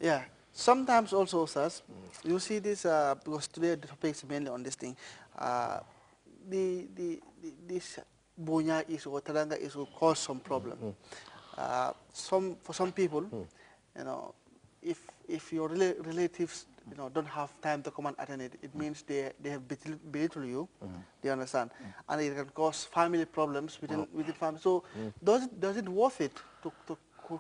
Yeah. Sometimes also, sir, you see this, because today the topic is mainly on this thing, uh, this Bunya issue or Taranga issue cause some problem. For some people, you know, if your relatives, don't have time to come and attend it, it means they have belittled you. Do you understand? And it can cause family problems within family. So does it worth it to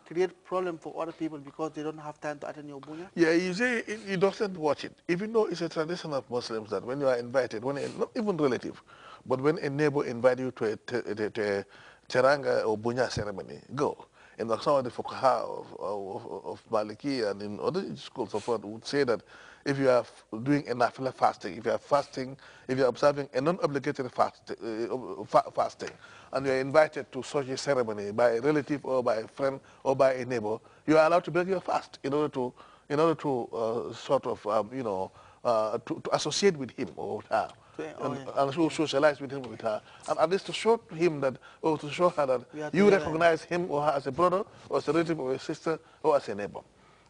create problem for other people because they don't have time to attend your bunya? Yeah, you say you doesn't watch it, even though it's a tradition of Muslims that when you are invited, not even relative, but when a neighbor invites you to a Teranga or Bunya ceremony, go. And like some of the fuqaha of Maliki and in other schools of thought would say that if you are doing a nafila fasting, if you are fasting, if you are observing a non-obligatory fasting, and you are invited to such a ceremony by a relative or by a friend or by a neighbor, you are allowed to break your fast in order to sort of to associate with him or with her. Oh, And, yeah, and so okay. socialize with him with her, and at least to show him that, or to show her that We are you together. recognize him or her as a brother or as a relative or a sister or as a neighbor.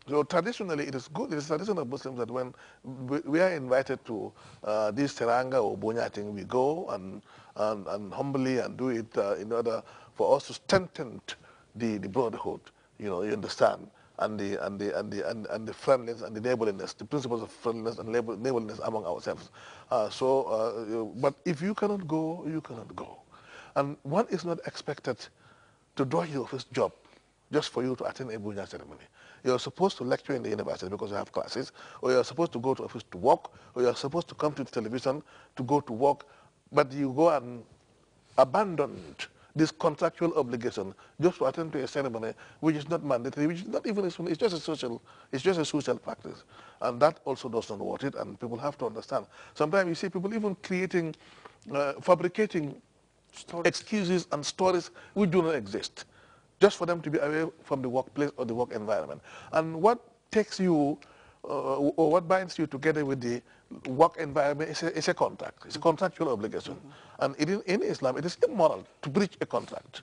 So traditionally, it is good. It is tradition of Muslims that when we are invited to this teranga or bunya thing, we go and humbly and do it in order for us to strengthen the brotherhood. You understand, and the friendliness and the neighborliness, the principles of friendliness and neighborliness among ourselves. But if you cannot go, you cannot go, and one is not expected to do your first job just for you to attend a bunya ceremony. You're supposed to lecture in the university because you have classes, or you're supposed to go to office to work, or you're supposed to come to the television to go to work, but you go and abandon this contractual obligation just to attend to a ceremony which is not mandatory, which is not even it's just a social practice, and that also does not worth it. And people have to understand. Sometimes you see people even creating, fabricating excuses and stories which do not exist, just for them to be away from the workplace or the work environment. And what takes you, or what binds you together with the work environment is a contract. It's a contractual obligation. And in Islam, it is immoral to breach a contract.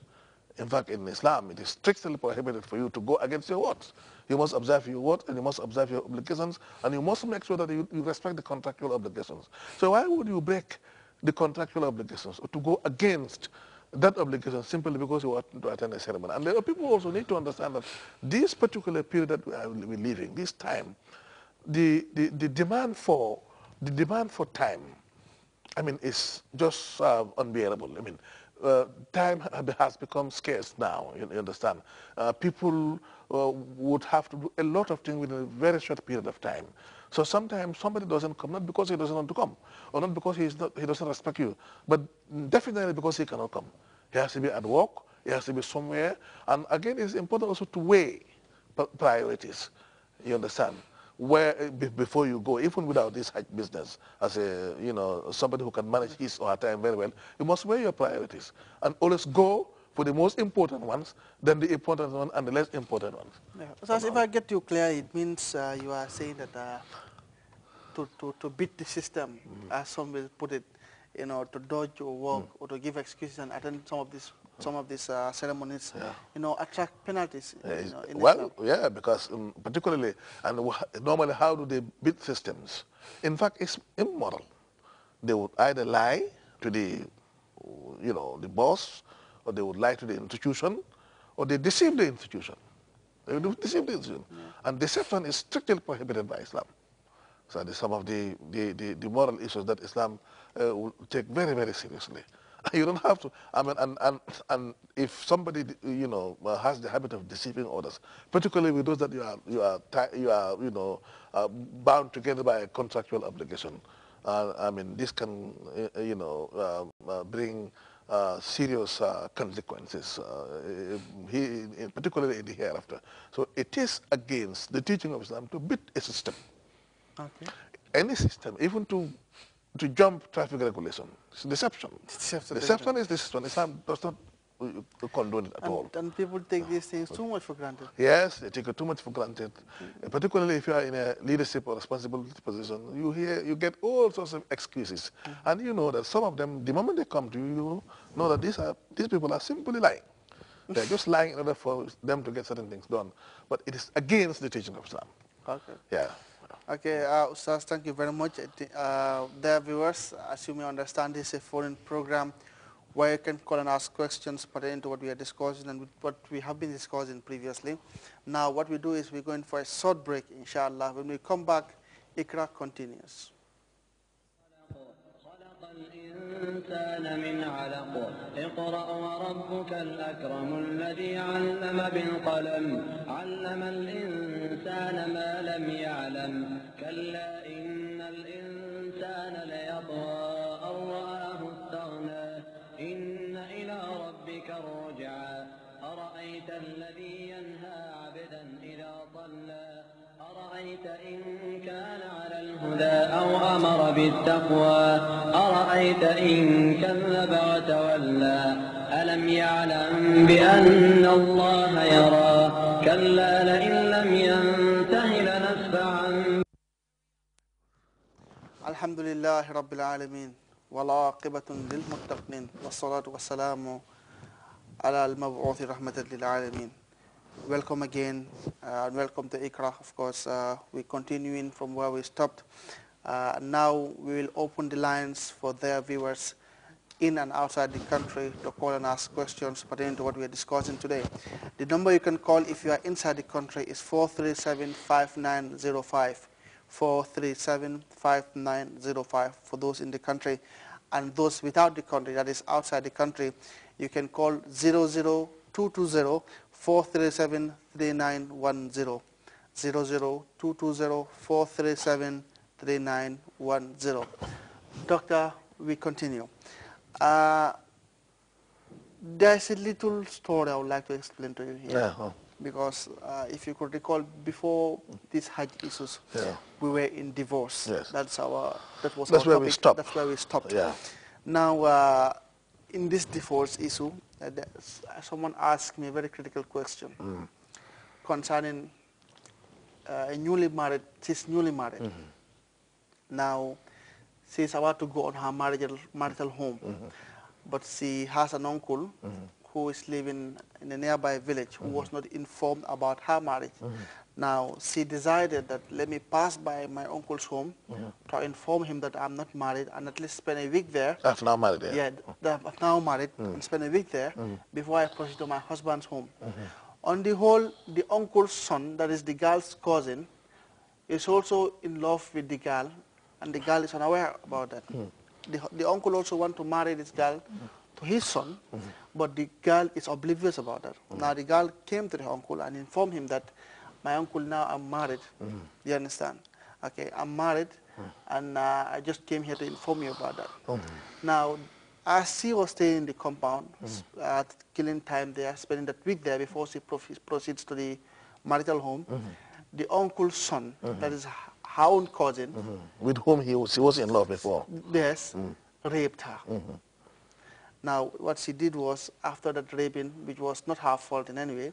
In fact, in Islam, it is strictly prohibited for you to go against your words. You must observe your words, and you must observe your obligations, and you must make sure that you respect the contractual obligations. So why would you break the contractual obligations or to go against that obligation simply because you want to attend a ceremony? And there are people also need to understand that this particular period that we're living, this time, the demand for time, I mean, it's just unbearable. I mean, time has become scarce now, you understand. People would have to do a lot of things within a very short period of time. So sometimes somebody doesn't come, not because he doesn't want to come, or not because he doesn't respect you, but definitely because he cannot come. He has to be at work, he has to be somewhere, and again, it's important also to weigh priorities, you understand, where before you go, even without this Hajj business, as somebody who can manage his or her time very well, you must weigh your priorities and always go for the most important ones, then the important one and the less important ones. Yeah. So as if I get you clear, it means you are saying that to beat the system, as some will put it, to dodge your work or to give excuses and attend some of these ceremonies, Yeah. attract penalties. In Well, Islam. yeah, because particularly, and normally how do they beat systems? In fact, it's immoral. They would either lie to the boss, or they would lie to the institution, or they deceive the institution. They would deceive the institution. Yeah. And deception is strictly prohibited by Islam. So some of the moral issues that Islam will take very, very seriously. You don't have to. I mean, and if somebody has the habit of deceiving others, particularly with those that bound together by a contractual obligation, I mean, this can bring serious consequences, particularly in the hereafter. So it is against the teaching of Islam to beat a system. Okay. Any system, even to jump traffic regulation, it's deception. Deception is deception. Islam does not condone it at all. And people take these things too much for granted. Yes, they take it too much for granted. Particularly if you are in a leadership or responsibility position, you get all sorts of excuses, and you know that some of them, the moment they come to you, you know that these people are simply lying. They're just lying in order for them to get certain things done. But it is against the teaching of Islam. Okay. Yeah. Okay, Ustaz, thank you very much. Dear viewers, as you may understand, this is a foreign program where you can call and ask questions pertaining to what we are discussing and what we have been discussing previously. Now, what we do is we're going for a short break, inshallah. When we come back, Ikra continues. الإنسان من علق اقرأ وربك الأكرم الذي علم بالقلم علم الإنسان ما لم يعلم كلا إن الإنسان ليطغى أن رآه استغنى إن إلى ربك الرجعى أرأيت الذي ينهى عبدا إذا صلى أرأيت إن كان على الهدى أو أمر بالتقوى أرأيت إن كذب وتولى ألم يعلم بأن الله يرى كلا لئن لم ينته لنسفعا الحمد لله رب العالمين والعاقبة للمتقين والصلاة والسلام على المبعوث رحمة للعالمين. Welcome again and welcome to Ikra. Of course, we're continuing from where we stopped. Now we will open the lines for their viewers in and outside the country to call and ask questions pertaining to what we are discussing today. The number you can call if you are inside the country is 437-5905. 437-5905 for those in the country, and those without the country, that is outside the country, you can call 00220-437-3910. 00220-437-3910. Doctor, we continue. There's a little story I would like to explain to you here. Yeah. Because if you could recall, before these Hajj issues, we were in divorce. Yes. That's where topic. We stopped. That's where we stopped. Yeah. Now, in this divorce issue, someone asked me a very critical question concerning a newly married. She's newly married. Now, she's about to go on her marital home, but she has an uncle who is living in a nearby village who was not informed about her marriage. Now, she decided that let me pass by my uncle's home to inform him that I'm not married and at least spend a week there. I've now married, Yeah, I'm now married and spend a week there before I proceed to my husband's home. On the whole, the uncle's son, that is the girl's cousin, is also in love with the girl, and the girl is unaware about that. The uncle also wants to marry this girl to his son, but the girl is oblivious about that. Now the girl came to the uncle and informed him that my uncle, now I'm married. You understand? Okay, I'm married, and I just came here to inform you about that. Now, as she was staying in the compound, killing time there, spending that week there before she proceeds to the marital home, the uncle's son, that is her own cousin, with whom she was in love before. Yes, raped her. Now, what she did was, after that raping, which was not her fault in any way,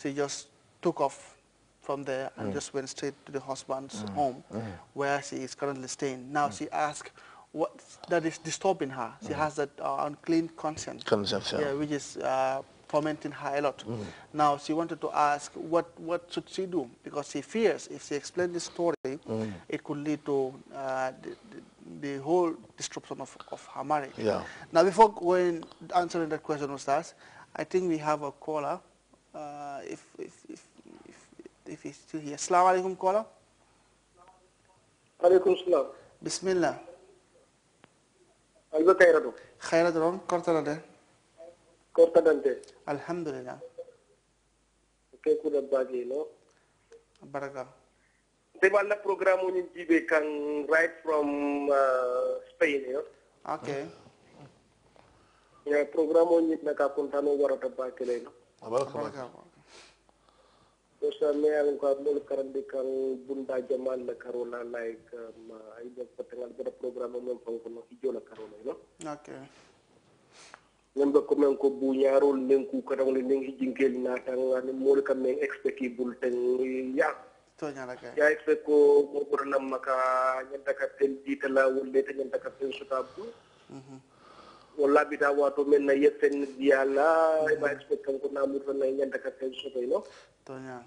she just took off from there and just went straight to the husband's home, where she is currently staying. Now, she asked what that is disturbing her. She has that unclean conscience, which is tormenting her a lot. Now, she wanted to ask what should she do, because she fears if she explains this story, it could lead to the whole destruction of her marriage. Now, before going answering that question, Ustaz, I think we have a caller. If he's still here. Assalamu alaikum, caller. Alaikum salam. Bismillah. Alba kairado. Khairadron, kortalade. Kortadante. Alhamdulillah. Okay, kuda bagi no. Baraka. Tebala program ni jibe kan right from Spain yo. Okay. Ya program ni nakapuntano warata bakile no. Baraka. Dosa me ang kabul karandi kang bunda jaman la karola like ay patengal pada program mo pangkuno hijo la karola no. Okay. Nemba ko men ko buñarol len ku kadang len hijingkel na tang mo ka men expectable ten ya. Tonya la kay. Ya expect ko mo burnam maka nyanta ka ten ditala wolle te nyanta ka ten sutabu. Wala bida wato men na yefen diala ba expect ko na mo na nyanta ka ten sutay no. Tonya.